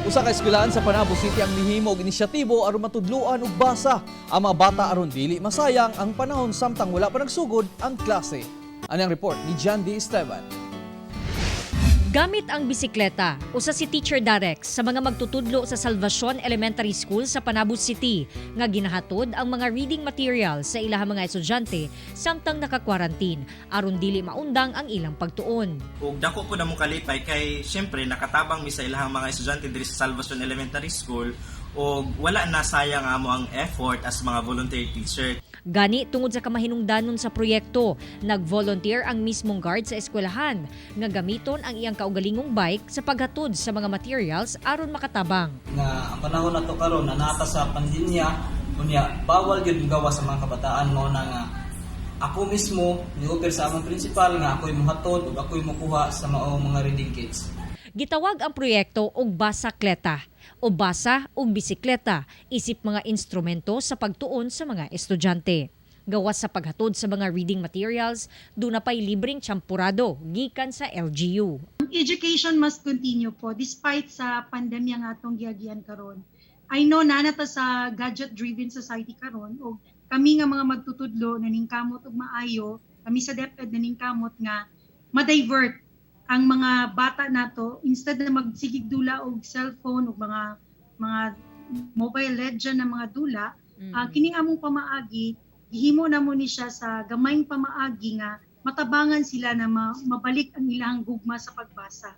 Usa ka eskwelahan sa Panabo City ang nihimo og inisyatibo aron matudloan og basa ang mga bata aron dili masayang ang panahon samtang wala pa nagsugod ang klase. Ani ang report ni John D. Esteban. Gamit ang bisikleta, usa si Teacher Darex sa mga magtutudlo sa Salvacion Elementary School sa Panabo City nga ginahatod ang mga reading material sa ilahang mga estudyante samtang naka-quarantine aron dili maundang ang ilang pagtuon. Ug dako po na mong kalipay kay syempre nakatabang mi sa ilahang mga estudyante diri sa Salvacion Elementary School ug wala na sayang amo ang effort as mga volunteer teacher. Gani tungod sa kamahinungdanon sa proyekto, nag-volunteer ang mismong guard sa eskwelahan nga gamiton ang iyang kaugalingong bike sa paghatod sa mga materials aron makatabang. Nga ang panahon na to karon na nata sa pandemya, unya bawal gyud gawa sa mga kabataan mo na nga ako mismo ni-offer sa among principal nga ako'y mohatod ug ako'y mokuha sa mga reading kits. Gitawag ang proyekto og Basakleta o basa og bisikleta isip mga instrumento sa pagtuon sa mga estudyante. Gawas sa paghatod sa mga reading materials, doon na pa'y libreng tsampurado gikan sa LGU. Education must continue po despite sa pandemya nga atong giagian karon. I know na nata sa gadget-driven society karon o kami nga mga magtutudlo naningkamot og maayo, kami sa DepEd naningkamot nga ma-divert ang mga bata nato instead na magsigig dula og cellphone ug mga mobile legend na mga dula, kining among pamaagi gihimo na mo ni siya sa gamayng pamaagi nga matabangan sila na mabalik ang ilang gugma sa pagbasa.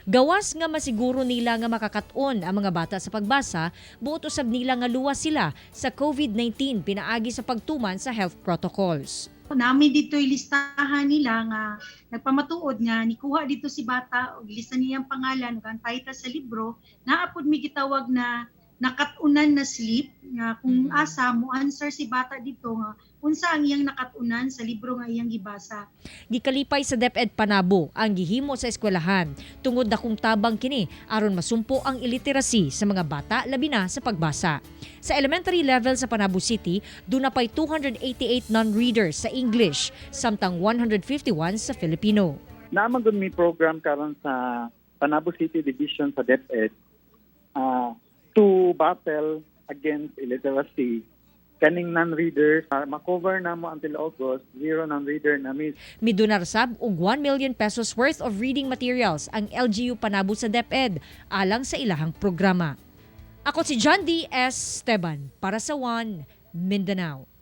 Gawas nga masiguro nila nga makakaton ang mga bata sa pagbasa, buot usab nila nga luwas sila sa COVID-19 pinaagi sa pagtuman sa health protocols. Nami dito'y listahan nila nga nagpamatuod nga nikuha dito si bata og lista niyang pangalan ug ang title sa libro naapod mi gitawag na nakatunan na slip nga kung asa mo answer si bata dito nga unsa ang iyang nakatunan sa libro nga iyang gibasa. Gikalipay sa DepEd Panabo ang gihimo sa eskwelahan tungod na kung tabang kini aron masumpo ang illiteracy sa mga bata labi na sa pagbasa. Sa elementary level sa Panabo City, doon na pa'y 288 non-readers sa English, samtang 151 sa Filipino. Naman doon may program karon sa Panabo City Division sa DepEd to battle against illiteracy. Kaning non-readers, makover na mo until August, zero non-reader na miss. Midunar sab og 1 million pesos worth of reading materials ang LGU Panabo sa DepEd alang sa ilahang programa. Ako si John D. Esteban para sa One Mindanao.